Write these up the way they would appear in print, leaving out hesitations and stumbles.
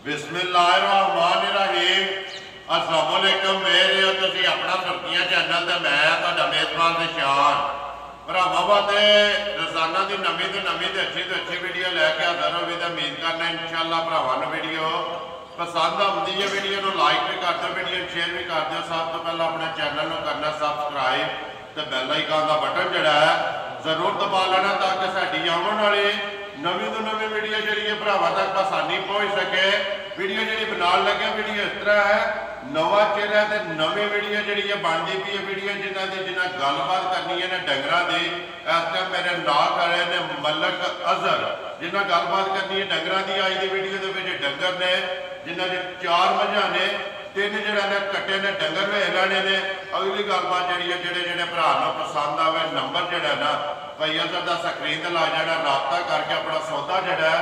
बिस्मिल्लाहिर्रहमानिर्रहीम। अस्सलाम वालेकुम। मेरे हो तुसी अपना सुर्खियां चैनल ते मैं तुहाडा मेज़बान निशान भरावां वास्ते रोजाना की नवीं तो अच्छी वीडियो लैके हाज़र हो। उम्मीद करना इंशाअल्लाह भरावां नूं वीडियो पसंद आती है। वीडियो को लाइक भी कर दो, वीडियो शेयर भी कर दो। सब तो पहले अपने चैनल को करना सबसक्राइब तो बैल आइकन का बटन जोड़ा है जरूर दबा लेना ताकि साड़ी आने वाली नवीं तो नवीं वीडियो जी भरावां तक आसानी पहुँच सके। वीडियो जी बना लगे वीडियो इस तरह है, नवा चेहरा तो नवी वीडियो जी बनती पी है। वीडियो जिन्हें गलबात करनी है डंगर की, इस टाइम मेरे नाल खड़े ने मलक अजहर जिन्हें गलबात करनी है डंगर की। अज की वीडियो के डंगर ने जिन्होंने 4 मझां ने, 3 जोड़ा ने कट्टे ने डंगर वेख लेने ने। अगली गलबात जी जोड़े भरा पसंद आवे नंबर जोड़ा ना भाई अजहर का स्क्रीन ते ला जाना, रबता करके अपना सौदा जोड़ा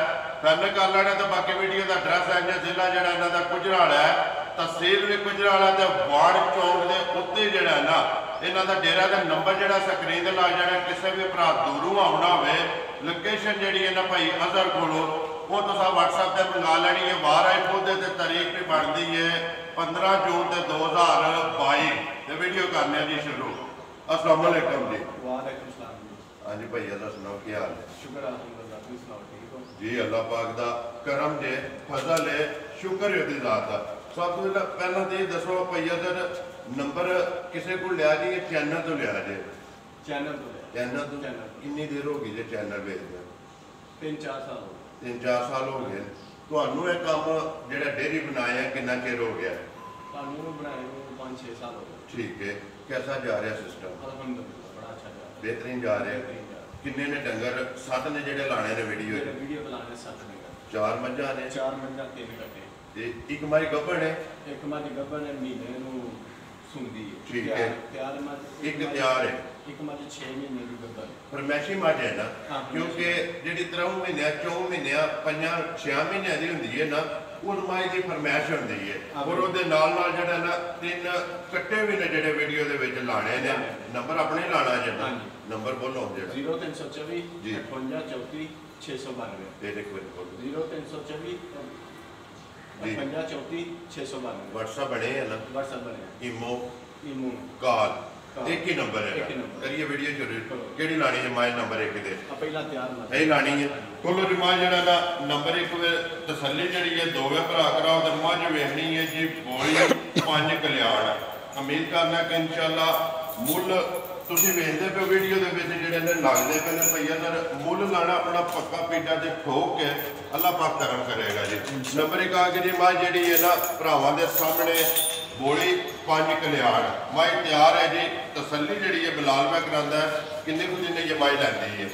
डन कर लेना। तो बाकी वीडियो का एड्रैस है जिला जोड़ा इन्हों का गुजराल है, तहसील भी गुजराल है, तो वार्ड चौंक के उत्ते जोड़ा है ना इन्हों का डेरा का नंबर जोड़ा स्क्रीन ते ला जाना। किसी भी भरा दूरों आना हो लोकेशन जी है ना भाई अजहर को वो तो WhatsApp पर मंगा लैनी है। बाहर आए पौधे तो तारीख भी बनती है 15 जून 2022। तो वीडियो करने जी शुरू। अस्सलाम वालेकुम जी। वालेकुम सलाम जी। हाँ जी भैया का सुनाओ क्या हाल है? शुक्र अल्हम्दुलिल्लाह, तुम सुनाओ ठीक हो जी? अल्लाह पाक दा करम जे फजल है, शुक्र है उसकी ज़ात दा। सब तो पहला तो ये दसो भैया सर नंबर किसी को लिया जी चैनल तो लिया जे? चैनल तो कितनी देर हो गई जे चैनल भेजते? 3-4 साल हो गए। 3-4 साल हो गए। ਤੁਹਾਨੂੰ ਇਹ ਕੰਮ ਜਿਹੜਾ ਡੇਰੀ ਬਣਾਇਆ ਕਿੰਨਾ ਚਿਰ ਹੋ ਗਿਆ? कानून बनाए हुए 5-6 साल हो गए। ठीक है, कैसा जा रहा सिस्टम? अल्हम्दुलिल्लाह बड़ा अच्छा जा रहा है। बेहतरीन जा रहे हैं। किन्ने ने डंगर? 7 ने जेडे लाने ने वीडियो वीडियो बनाने 7 ने 4 मझां ने 4 मझां 3 कट्टे ते एक माई गब्बन है, एक मझ गब्बन है महीने नूं सुंदी है। ठीक है। तैयार मझ एक तैयार है, एक मझ 6 महीने की गब्बन है। फरमैशी मझ है ना हाँ, क्योंकि जी 3 महीने 4 महीने 5-6 महीने की होंगी है ना उस माई की फरमैश होंगी है। और उसके नाल जोड़ा ना 3 कट्टे भी ने जोड़े वीडियो के लाने ने। नंबर अपने लाना जो नंबर बोलो जो 0324 58 34 692 0324 58 692 व्हाट्सएप बने है ना? व्हाट्सएप बने इमो इमो कॉल एक ही नंबर है। एक ही नंबर। करिए वीडियो शुरू। केड़ी लानी है माई नंबर 1 दे? पहला तैयार मत यही लानी है। खोलो जी मां जरा ना नंबर 1 तसल्ली जी है 2 भरा कराओ तो मझ वेखनी है जी बोली 5 कल्याण। उम्मीद करना कि इंशाअल्लाह मुल तुसीं वेखदे पे वीडियो दे विच जिहड़े ने लगदे पे ने भैया सर मुल लाना अपना पक्का पीटा ते ठोक के अल्लाह पाक करम करेगा जी। नंबर 1 आ गई जी मां जी है ना भरावां दे सामने बोली 5 कल्याण। माई तैयार है जी। तसल्ली जी है बिलाल मैं करांदा है। किन्ने कुछ दिन ये माई लैंदी है?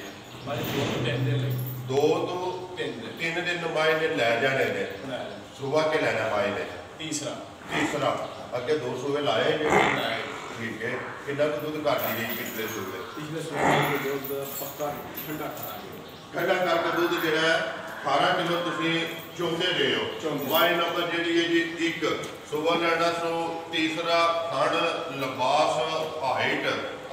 2 तो 3 दिन माई ने लै जाने ने। सुबह के लेना माई ने? तीसरा अगे 2 सूबे लाए जी। ठीक है। कितना दूध काट दी गई पिछले सूबे? पक्का ठंडा ठंडा करके दूध जो 18 किलो तुम चुंदे रहे हो। माई नंबर जी है जी 1 सुबह लैना। सो तीसरा खंड लिबास हाइट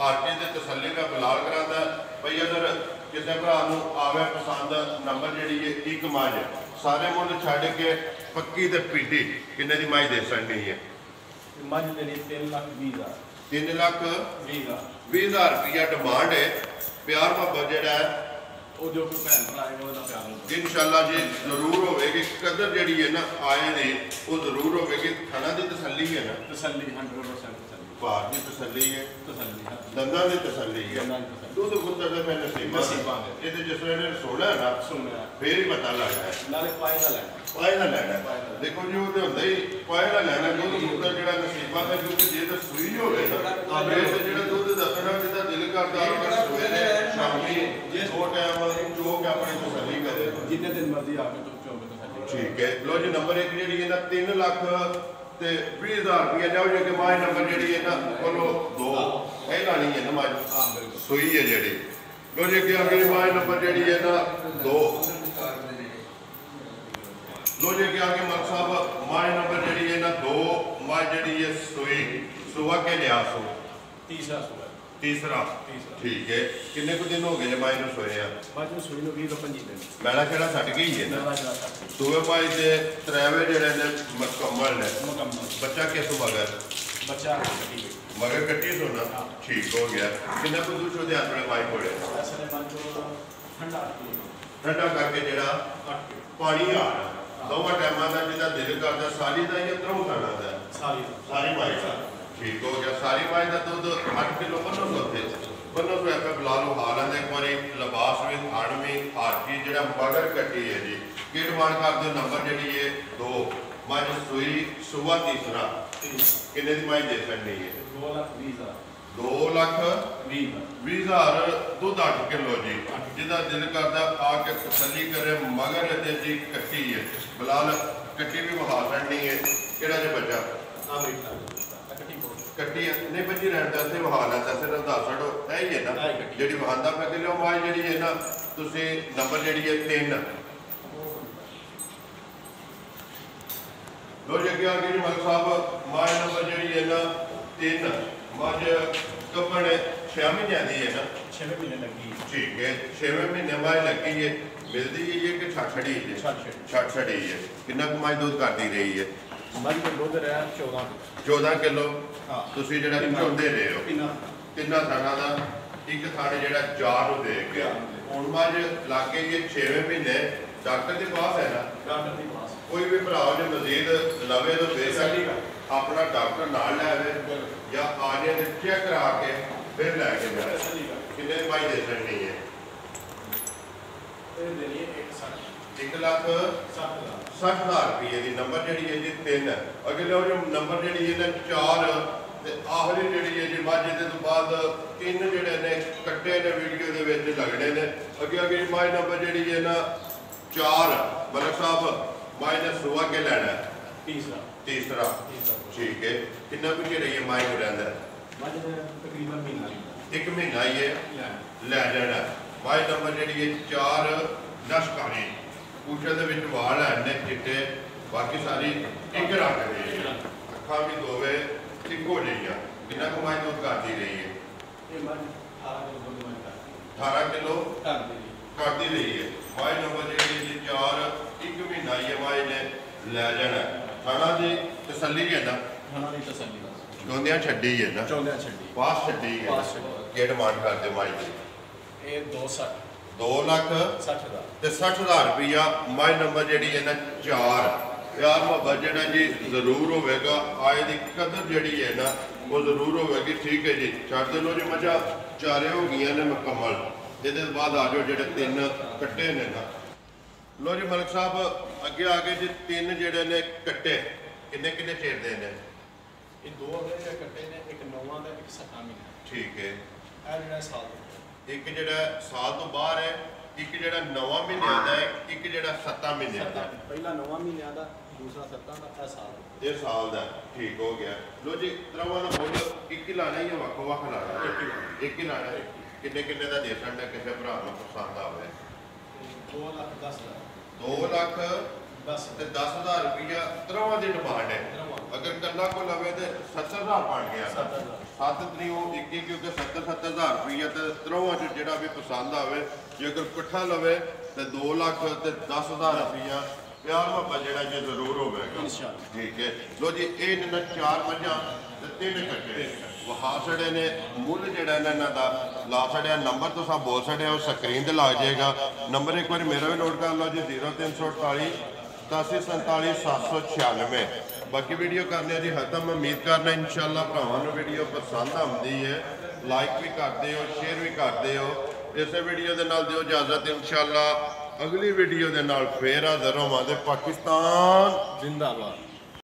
आरटी से तसली का बिलाल कराता भाई अगर किसी भरा आवे पसंद नंबर जी है 1 मझ सारे मुल छड़ के पक्की ते पीटी किन्ने की माई दे सकनी है? मझ मेरी 3,20,000 3,20,000 रुपया डिमांड है। प्यार मोहब्बत जोड़ा है वो जो कोई भैन भरा है वो प्यार इंशाअल्लाह जी जरूर होगी। कदर जी है ना आए ने वो जरूर होगी। खाना की तसली है ना? तसल्ली 100% तसल्ली। भार की तसली है, तसल्ली दंदा की तसली है। दूध पुत्र तो मैं नसीबा ये जिस वे सोना है ना फिर ही पता लगता है। पाए ना लेना देखो जी वो होंगे ही पाए ना लेना दूध पुत्र जो नसीबा है क्योंकि जे तो सुई हो गई ना जो दूध दसना जिदा दिल करता सवेरे शामी 2 टाइम जो के अपनी तसली करे जितने दिन मर्जी आके तो ठीक है। लो जी नंबर 1 जी है ना 3,20,000 रुपया जाओ जो कि माई नंबर जी है ना बोलो 2 यही लानी है ना माई सुई है जी। लो जी अगे आगे माई नंबर जी है ना 2। लो जी अगे आगे मल साहब माई नंबर जी है ना 2 माई जी है सुई सुबह के लिया सो तीसरा तीसरा तीसरा। ठीक है किन्ने को दिन हो गए माई नु सोए आ ਬਾਅਦ ਵਿੱਚ ਸੂਈ ਨੂੰ 20 ਤੋਂ 25 ਦਿਨ मैला छेड़ा सट गई है ना ਨਵਾਂ ਜਿਹੜਾ ਤੱਕ सूबे माई के त्रेवे जेड़े ने मुकम्मल ने ਮੁਕੰਮਲ बच्चा किस मगर ਬੱਚਾ ਕੱਟੀ ਗਈ मगर कट्टी सोना ठीक हो गया किन्ने को दूसरे दे अपने माई कोले ਅਸਲੇ ਬਾਅਦ ਜੋ ਠੰਡਾ ठंडा करके जेड़ा ਕੱਟ ਕੇ पानी आ दोवां टाइमां दा जिदा दिल करदा सारी दा या तरह खाना दा ਸਾਰੀ सारी माई का ठीक हो गया सारी माई का दुध 8 किलो बनो सोते बनो सो ऐसा बुला लो हाल है एक बार लिबास में खाण में हर चीज जरा मगर कट्टी है जी की डिमांड कर दो नंबर जी है 2 मज सुई सुबह तीसरा किन्ने की माई दे सकनी है 2 लाख 20,000 दूध 8 किलो जी जिदा दिल करता आके तसली करे मगर जी कट्टी है बिलाल कट्टी भी बहा सकनी है कि बच्चा कट्टी नहीं बची रहता से वहा लेता सिर्फ दस छो है ही है ना जी वहादा पे किलो माई जी है ना तुम नंबर जी है 3 लो जी अगे आ गई मल साहब माई नंबर जी है ना 3 मज कपन 6 महीने की है ना 6 महीने लगी ठीक है 6वें महीने माई लगी है मिलती है कि छड़ी है छड़ी है कितना माई दूध करती रही है ਮੱਝ ਦਾ ਦੁੱਧ ਰਿਹਾ 14 किलो हाँ। ਤੁਸੀਂ ਜਿਹੜਾ ਚੁੰਦੇ ਰਹੇ ਹੋ ਕਿੰਨਾ ਤਿੰਨਾਂ ਥਾਣਾ ਦਾ ਇੱਕ ਥਾਣੇ ਜਿਹੜਾ 4 ਨੂੰ ਦੇ ਗਿਆ ਹੁਣ ਮੱਝ ਲਾਗੇ ਇਹ 6ਵੇਂ ਮਹੀਨੇ ਡਾਕਟਰ ਦੇ ਪਾਸ ਹੈ ਨਾ ਡਾਕਟਰ ਦੇ ਪਾਸ ਕੋਈ ਵੀ ਭਰਾ ਜੇ ਮਜ਼ੀਦ ਲਵੇ ਤਾਂ ਬੇਸ਼ੱਕ ਆਪਣਾ ਡਾਕਟਰ ਨਾਲ ਲੈ ਆਵੇ ਜਾਂ ਆ ਜੇ ਤੇ ਚੈੱਕ ਕਰਾ ਕੇ ਫਿਰ ਲੈ ਕੇ ਜਾਵੇ ਕਿੰਨੇ ਦੀ ਮਾਈ ਦੇ ਸਕਣੀ ਹੈ ਇਹ ਦੇ ਲਈ 1,60,000 रुपये की नंबर जी है जी 3 अगले जो नंबर जी है 4 आखिरी जी है जी मझ तो बाद 3 जोड़े ने कट्टे ने वीडियो के लगने ने अगे अगे माई नंबर जी है ना 4 मलक साहब माई ने सुबह के लेना तीसरा ठीक है कितना कुछ रही है माई को रहता तकरीबन एक महीना ही है लै जाना माई नंबर जी है 4 नशकारी पूछे के वाल है चिट्टे बाकी सारी एक रख रही है अखा भी दोवे इको जही कितना कमाई दूध करती रही है 18 किलो करती रही है माई नंबर जी 4 एक महीना ही है माई ने लै जाना थाना की तसली है ना चौंदियां छड्डी है ना पास छड्डी है की डिमांड करते माई की 2,60,000 रुपया माई नंबर जी है ना 4 प्यार मुहब्बत जो जी जरूर होगा आए की कदर जी है ना वो जरूर होगी ठीक है जी छड़ दे लो जी मझा चारे हो गई ने मुकम्मल ये बाद आ जाओ जो 3 कट्टे ने ना लो जी मलिक साहब अगे आ गए जी 3 जोड़े ने कट्टे किन्ने किन्ने चेर दे ने कट्टे ने एक 9 का एक 7 महीना ठीक है एक जो साल तो बाहर है एक जो 9 महीने का है एक जो 7 महीने का पहला 9 महीने का दूसरा 7 का साल ये साल का ठीक हो गया लो जी त्रवां का मुल एक ही लाना या वक् वक् लाना एक ही लाना किन्ने किन्ने का दे सकता किसी भरा को पसंद आवे 2,10,000 रुपया त्रवां की डिमांड है अगर कला को लवे तो 70,000 बन गया 7 तरीक एक क्योंकि 70,000 रुपया तो त्रवां जो भी पसंद आवे जे अगर कट्ठा लवे तो 2,10,000 रुपया प्यार मुहब्बत जो जी जरूर होगा ठीक है लो जी ये 4 मझा 3 कट्टे वहा छड़े ने मुल जोड़ा इन्हों का ला छड़िया नंबर तो सब बोल छड़े वो स्क्रीन पर लग जाएगा नंबर एक बार मेरा भी नोट कर लो जी 0348 87 796 बाकी वीडियो करने की खत्म उम्मीद करना इंशाअल्लाह भरावां वीडियो पसंद आती है लाइक भी करते हो शेयर भी करते हो इस वीडियो के नाल दिओ इजाजत इंशाअल्लाह अगली वीडियो के नाल फिर हाज़र होवांगे पाकिस्तान जिंदाबाद।